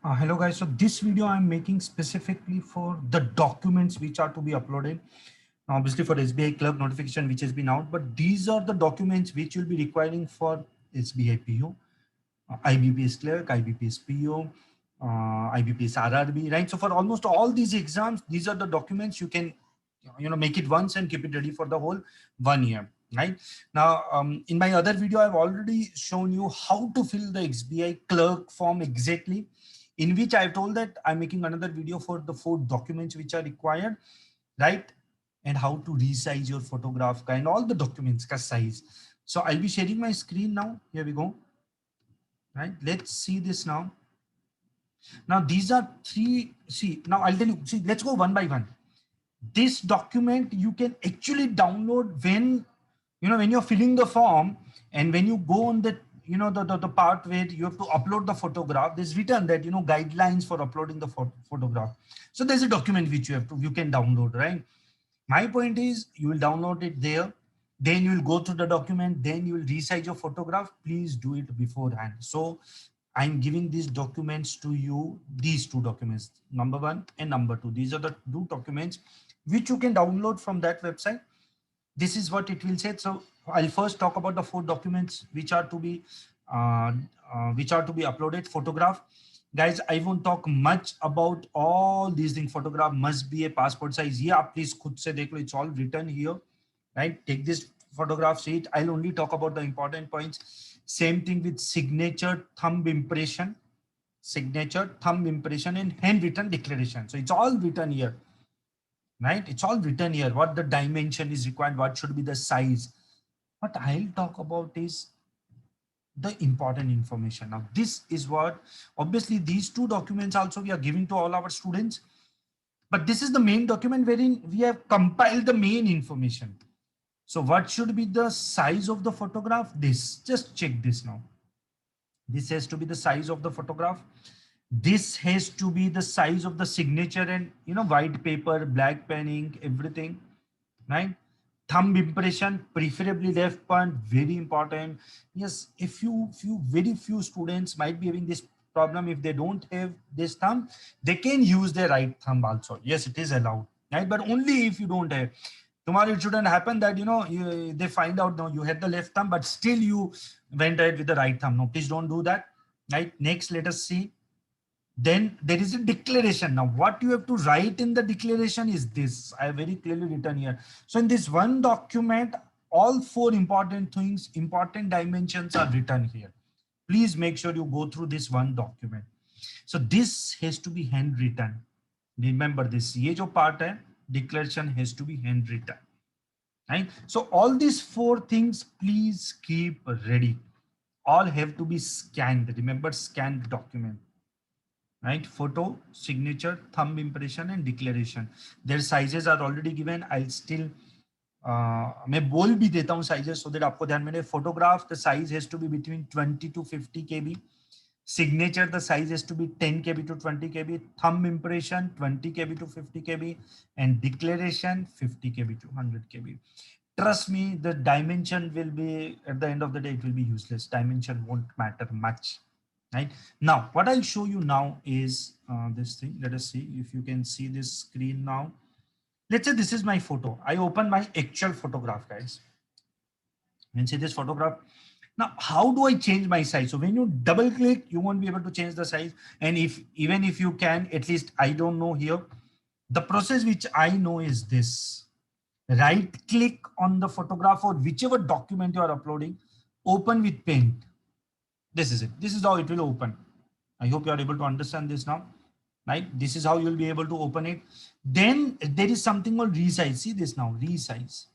Hello guys, so this video I'm making specifically for the documents which are to be uploaded. Now, obviously for SBI clerk notification which has been out, but these are the documents which you'll be requiring for SBI PO, IBPS clerk, IBPS PO, IBPS RRB, right? So for almost all these exams, these are the documents you can make it once and keep it ready for the whole 1 year, right? Now in my other video I've already shown you how to fill the SBI clerk form exactly, in which I've told that I'm making another video for the 4 documents which are required, right? And how to resize your photograph and all the documents ka size. So I'll be sharing my screen now. Here we go, right? Let's see this now. Now these are 3. See, now I'll tell you, see, let's go one by one. This document you can actually download when when you're filling the form, and when you go on the the part where you have to upload the photograph, there's written that guidelines for uploading the photograph. So there's a document which you can download, right? My point is, you will download it there, then you will go through the document, then you will resize your photograph. Please do it beforehand. So I'm giving these documents to you, these 2 documents, number 1 and number 2. These are the 2 documents which you can download from that website. This is what it will say. So I'll first talk about the 4 documents uh, which are to be uploaded. Photograph, guys, I won't talk much about all these things. Photograph must be a passport size. Yeah, please khud se dekh lo, it's all written here, right? Take this photograph sheet. I'll only talk about the important points. Same thing with signature, thumb impression, and handwritten declaration. So it's all written here, right? It's all written here, what the dimension is required, what should be the size. What I'll talk about is the important information. Now this is what, obviously these 2 documents also we are giving to all our students, but this is the main document wherein we have compiled the main information. So what should be the size of the photograph? This, just check this now. This has to be the size of the photograph. This has to be the size of the signature, and white paper, black pen ink, everything, right? Thumb impression, preferably left palm, very important. Yes, very few students might be having this problem. If they don't have this thumb, they can use their right thumb also. Yes, it is allowed, right? But only if you don't have. Tomorrow it shouldn't happen that they find out, no, you had the left thumb but still you went ahead with the right thumb. No, please don't do that, right? Next, let us see. Then there is a declaration. Now what you have to write in the declaration is this. I have very clearly written here. So in this one document, all 4 important things, important dimensions are written here. Please make sure you go through this one document. So this has to be handwritten. Remember this, ye jo part hai, declaration has to be handwritten, right? So all these 4 things, please keep ready. All have to be scanned. Remember, scanned document, right? Photo, signature, thumb impression, and declaration. Their sizes are already given. I'll still मैं बोल भी देता हूँ sizes so that आपको ध्यान में रहे. Photograph, the size has to be between 20 to 50 KB. Signature, the size has to be 10 KB to 20 KB. Thumb impression, 20 KB to 50 KB. And declaration, 50 KB to 100 KB. Trust me, the dimension will be, at the end of the day, it will be useless. Dimension won't matter much. Right now, what I'll show you now is this thing. Let us see if you can see this screen now. Let's say this is my photo. I open my actual photograph, guys. You can see this photograph. Now, how do I change my size? So when you double click, you won't be able to change the size. And even if you can, at least I don't know here. The process which I know is this. Right click on the photograph or whichever document you are uploading, open with Paint. This is it. This is how it will open. I hope you are able to understand this now, right? This is how you'll be able to open it. Then there is something called resize. See this now, resize.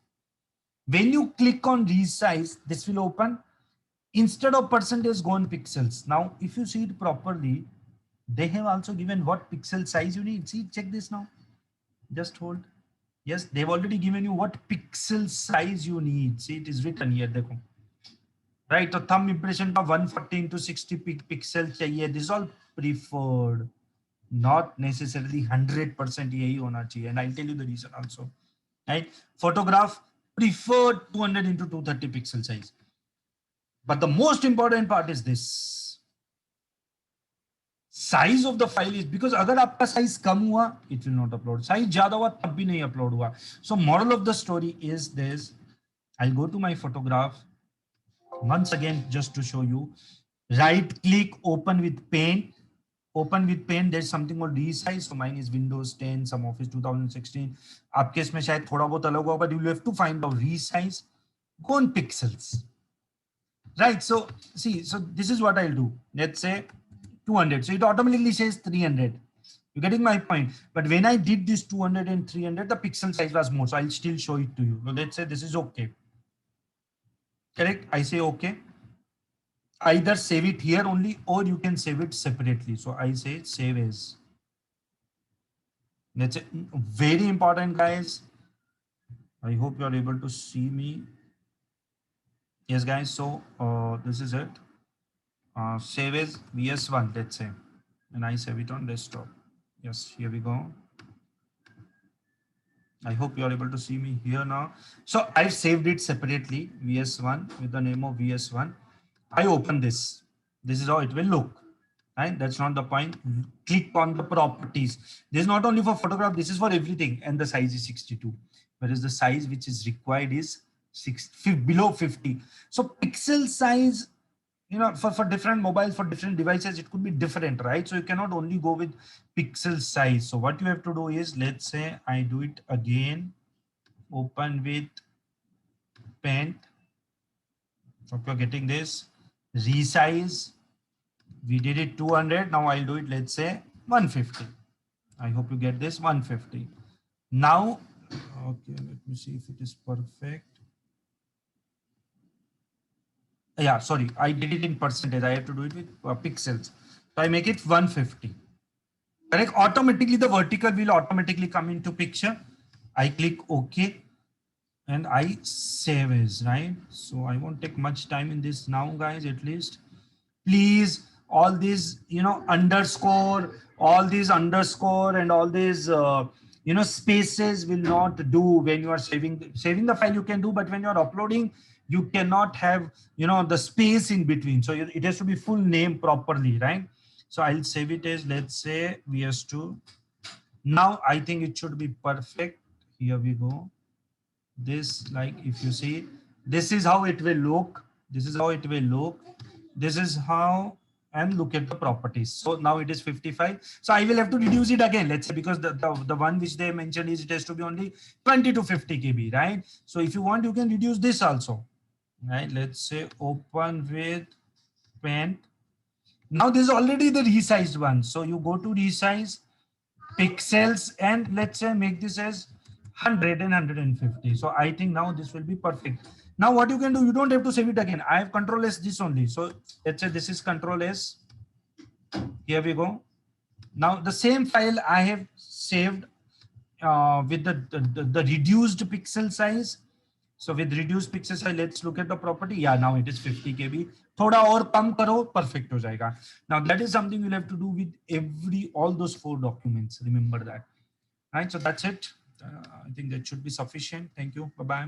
When you click on resize, this will open. Instead of percentage, go on pixels. Now, if you see it properly, they have also given what pixel size you need. See, check this now. Just hold. Yes, they've already given you what pixel size you need. See, it is written here. Dekho. Right, so thumb impression का 140 into 60 pixel चाहिए. This is all preferred, not necessarily 100% यही होना चाहिए. And I'll tell you the reason also. Right, photograph preferred 200 into 230 pixel size. But the most important part is this. size of the file is, because अगर आपका size कम हुआ, it will not upload. Size ज़्यादा हुआ तब भी नहीं upload हुआ. So moral of the story is this. I'll go to my photograph once again just to show you. Right click, open with Paint. Open with Paint. There's something called resize. So mine is Windows 10, some Office 2016. आपके इसमें शायद थोड़ा बहुत अलग होगा, but you will have to find out resize. Go on pixels. Right. So see, so this is what I'll do. Let's say 200. So it automatically says 300. You're getting my point. But when I did this 200 and 300, the pixel size was more. So I'll still show it to you. So let's say this is okay. Correct. I say okay. Either save it here only, or you can save it separately. So I say save as. Let's say very important, guys. I hope you are able to see me. Yes, guys. So this is it. Save as VS1, let's say, and I save it on desktop. Yes, here we go. I hope you are able to see me here now. So I've saved it separately, VS1, with the name of VS1. I open this. This is how it will look. Right? That's not the point. Click on the properties. This is not only for photograph, this is for everything. And the size is 62. Whereas the size which is required is below 50. So pixel size, you know, for different mobiles, for different devices, it could be different, right? So you cannot only go with pixel size. So what you have to do is, let's say I do it again, open with Paint. Hope you're getting this. Resize. We did it 200. Now I'll do it, let's say 150. I hope you get this, 150. Now, okay, let me see if it is perfect. Yeah, sorry, I did it in percentage. I have to do it with pixels. So I make it 150. Correct. Automatically, the vertical will automatically come into picture. I click OK and I save as, right? So I won't take much time in this now, guys, at least. Please, all these, you know, underscore, all these underscore and all these, you know, spaces will not do when you are saving the file. You can do, but when you are uploading, you cannot have, you know, the space in between. So it has to be full name properly, right? So I'll save it as, let's say, VS2. Now I think it should be perfect. Here we go. This, like, if you see, this is how it will look. This is how it will look. This is how, and look at the properties. So now it is 55. So I will have to reduce it again, let's say, because the one which they mentioned is it has to be only 20 to 50 KB, right? So if you want, you can reduce this also, right? Let's say open with Paint. Now this is already the resized one. So you go to resize, pixels, and let's say make this as 100 and 150. So I think now this will be perfect. Now what you can do, you don't have to save it again. I have Control S this only. So let's say this is Control S. Here we go. Now the same file I have saved with the reduced pixel size. So with reduced pixel size, let's look at the property. Yeah, now it is 50 KB. थोड़ा और कम करो, perfect हो जाएगा. Now that is something you'll have to do with all those 4 documents. Remember that. Right. So that's it. I think that should be sufficient. Thank you. Bye bye.